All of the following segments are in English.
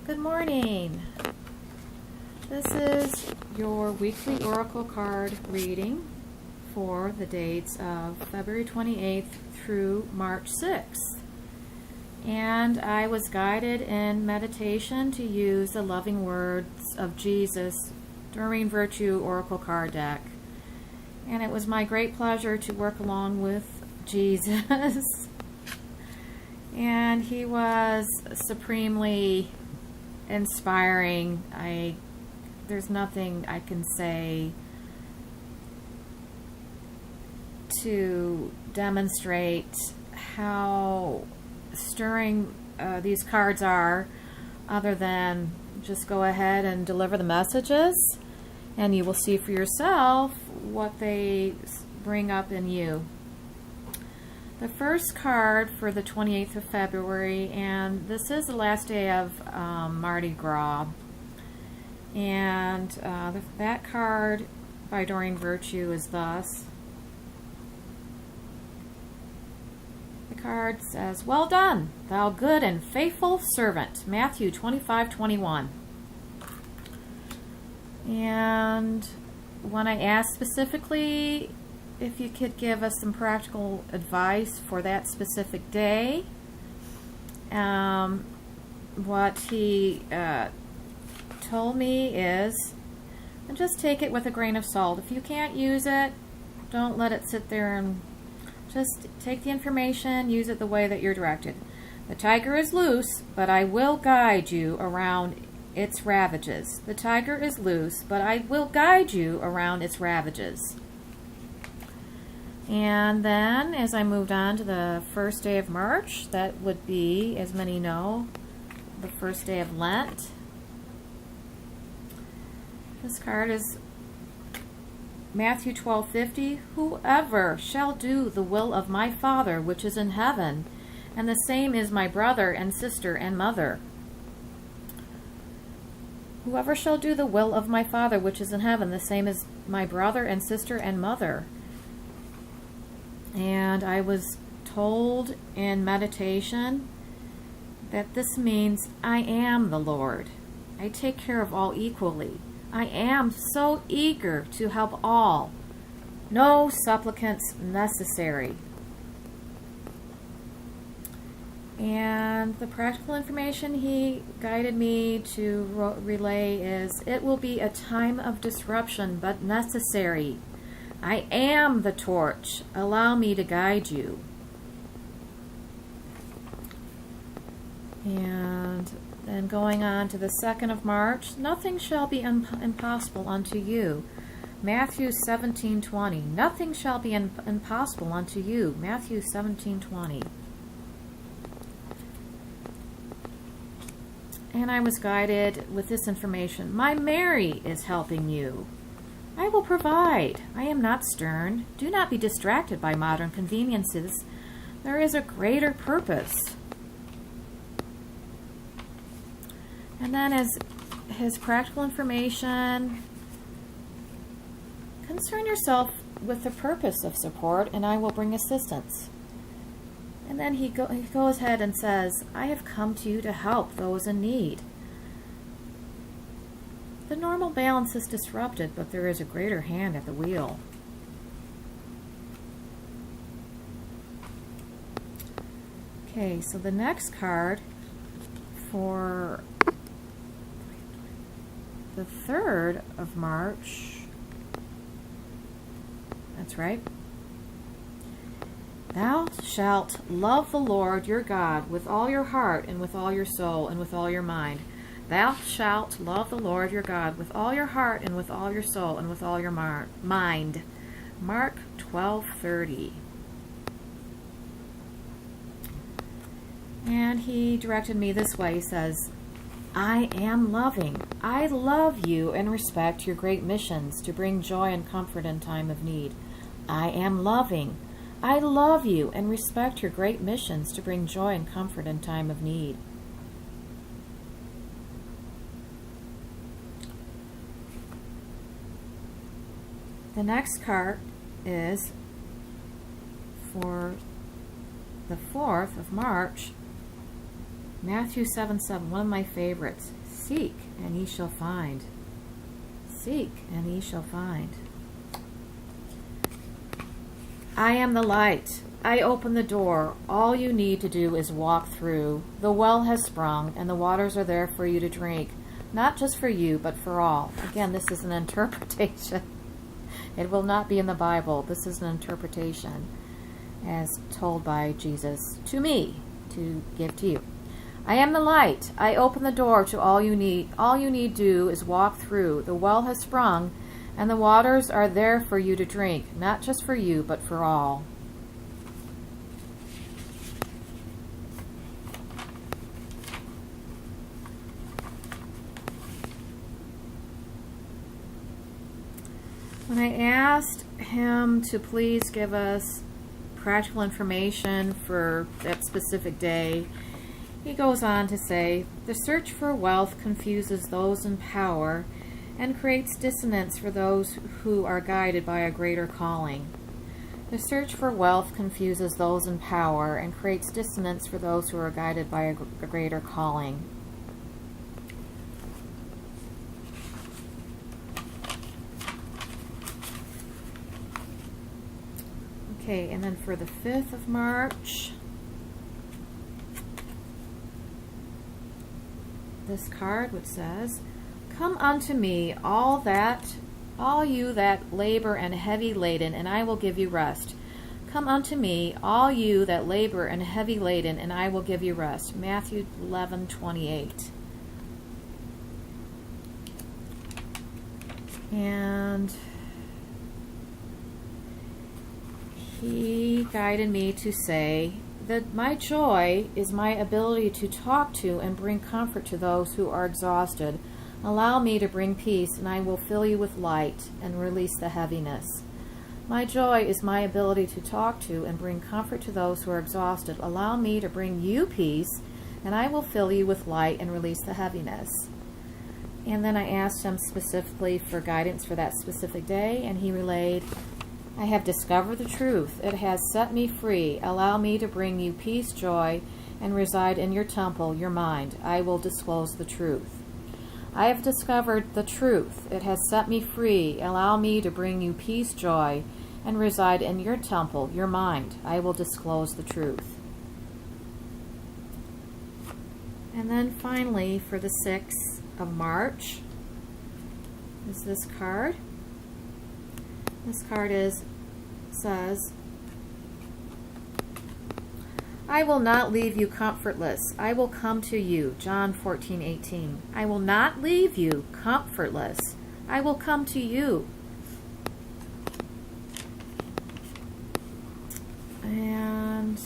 Good morning. This is your weekly oracle card reading for the dates of February 28th through March 6th. And I was guided in meditation to use the loving words of Jesus during Virtue Oracle card deck. And it was my great pleasure to work along with Jesus. And he was supremely inspiring. There's nothing I can say to demonstrate how stirring these cards are, other than just go ahead and deliver the messages, and you will see for yourself what they bring up in you. The first card for the 28th of February, and this is the last day of Mardi Gras, and that card by Doreen Virtue is thus. The card says, "Well done, thou good and faithful servant," Matthew 25:21. And when I asked specifically if you could give us some practical advice for that specific day, what he told me is, and just take it with a grain of salt. If you can't use it, don't let it sit there, and just take the information, use it the way that you're directed. The tiger is loose, but I will guide you around its ravages. The tiger is loose, but I will guide you around its ravages. And then, as I moved on to the first day of March, that would be, as many know, the first day of Lent. This card is Matthew 12:50. "Whoever shall do the will of my Father which is in heaven, and the same is my brother and sister and mother." Whoever shall do the will of my Father which is in heaven, the same is my brother and sister and mother. And I was told in meditation that this means I am the Lord. I take care of all equally. I am so eager to help all. No supplicants necessary. And the practical information he guided me to relay is, it will be a time of disruption, but necessary. I am the torch. Allow me to guide you. And then going on to the 2nd of March, "Nothing shall be impossible unto you." Matthew 17:20. Nothing shall be impossible unto you. Matthew 17:20. And I was guided with this information. My Mary is helping you. I will provide. I am not stern. Do not be distracted by modern conveniences. There is a greater purpose. And then as his practical information, concern yourself with the purpose of support, and I will bring assistance. And then he goes ahead and says, I have come to you to help those in need. The normal balance is disrupted, but there is a greater hand at the wheel. Okay, so the next card for the 3rd of March, that's right. "Thou shalt love the Lord your God with all your heart and with all your soul and with all your mind." Thou shalt love the Lord your God with all your heart and with all your soul and with all your mind. Mark 12:30. And he directed me this way. He says, I am loving. I love you and respect your great missions to bring joy and comfort in time of need. I am loving. I love you and respect your great missions to bring joy and comfort in time of need. The next card is for the 4th of March, Matthew 7:7, one of my favorites. Seek, and ye shall find. Seek, and ye shall find. I am the light. I open the door. All you need to do is walk through. The well has sprung, and the waters are there for you to drink. Not just for you, but for all. Again, this is an interpretation. It will not be in the Bible. This is an interpretation as told by Jesus to me to give to you. I am the light. I open the door to all you need. All you need do is walk through. The well has sprung, and the waters are there for you to drink. Not just for you, but for all. When I asked him to please give us practical information for that specific day, he goes on to say, the search for wealth confuses those in power and creates dissonance for those who are guided by a greater calling. The search for wealth confuses those in power and creates dissonance for those who are guided by a greater calling. Okay, and then for the 5th of March, this card which says, come unto me, all you that labor and heavy laden, and I will give you rest. Come unto me, all you that labor and heavy laden, and I will give you rest. Matthew 11:28. And he guided me to say that my joy is my ability to talk to and bring comfort to those who are exhausted. Allow me to bring peace, and I will fill you with light and release the heaviness. My joy is my ability to talk to and bring comfort to those who are exhausted. Allow me to bring you peace, and I will fill you with light and release the heaviness. And then I asked him specifically for guidance for that specific day, and he relayed, I have discovered the truth. It has set me free. Allow me to bring you peace, joy, and reside in your temple, your mind. I will disclose the truth. I have discovered the truth. It has set me free. Allow me to bring you peace, joy, and reside in your temple, your mind. I will disclose the truth. And then finally, for the 6th of March, is this card. This card says, I will not leave you comfortless. I will come to you. John 14:18. I will not leave you comfortless. I will come to you. And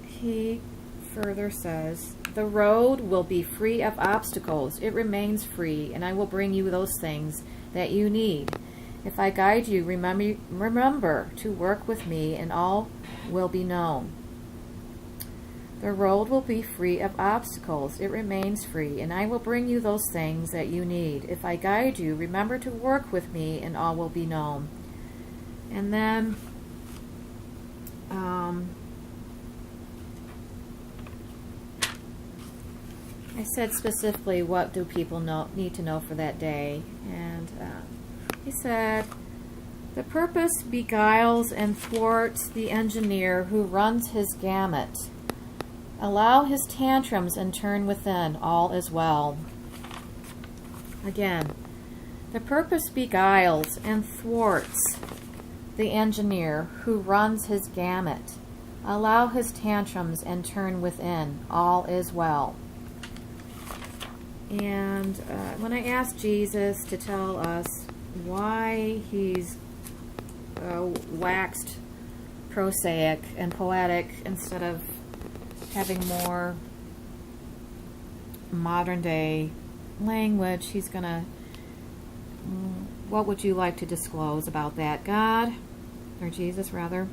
he further says, the road will be free of obstacles. It remains free, and I will bring you those things that you need. If I guide you, remember to work with me, and all will be known. The road will be free of obstacles. It remains free, and I will bring you those things that you need. If I guide you, remember to work with me, and all will be known. And then I said specifically, what do people need to know for that day? And he said, the purpose beguiles and thwarts the engineer who runs his gamut. Allow his tantrums and turn within, all is well. Again, the purpose beguiles and thwarts the engineer who runs his gamut. Allow his tantrums and turn within, all is well. And when I asked Jesus to tell us why he's waxed prosaic and poetic instead of having more modern day language, he's gonna, what would you like to disclose about that, God? Or Jesus, rather?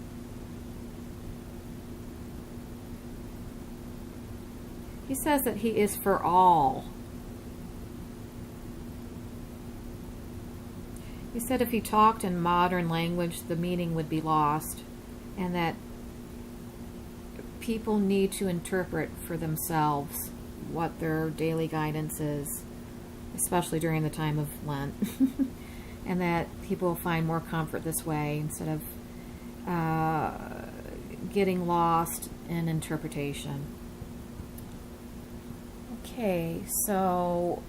He says that he is for all. He said if he talked in modern language, the meaning would be lost, and that people need to interpret for themselves what their daily guidance is, especially during the time of Lent, and that people find more comfort this way instead of getting lost in interpretation. Okay, so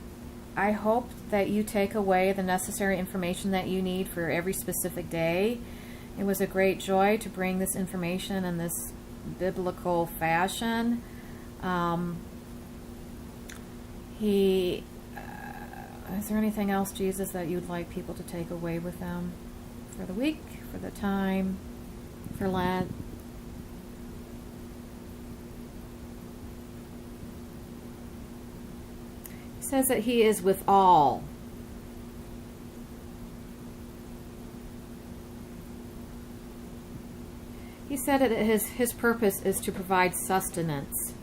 I hope that you take away the necessary information that you need for every specific day. It was a great joy to bring this information in this biblical fashion. Is there anything else, Jesus, that you'd like people to take away with them for the week, for the time, for Lent? He says that he is with all. He said that his purpose is to provide sustenance.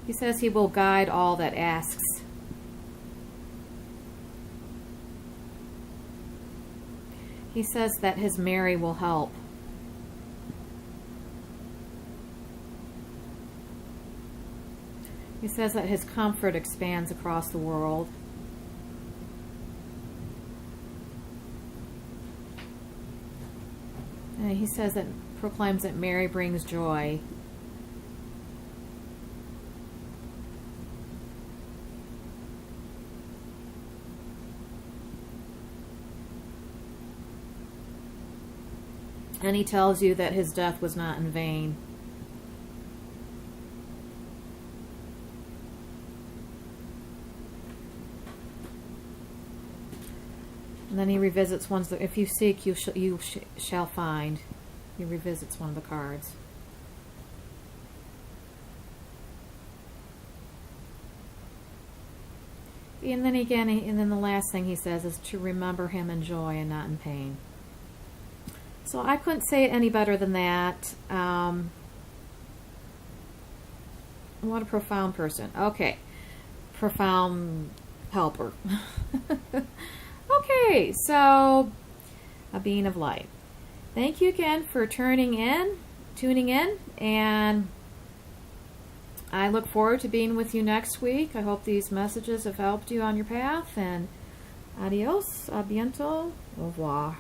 He says he will guide all that asks. He says that his Mary will help. He says that his comfort expands across the world. And he says that proclaims that Mary brings joy. And he tells you that his death was not in vain. And then he revisits ones that, if you seek, you shall find. He revisits one of the cards. And then again, and then the last thing he says is to remember him in joy and not in pain. So I couldn't say it any better than that. What a profound person. Okay. Profound helper. Okay, so a being of light. Thank you again for tuning in, and I look forward to being with you next week. I hope these messages have helped you on your path, and adios, a bientôt, au revoir.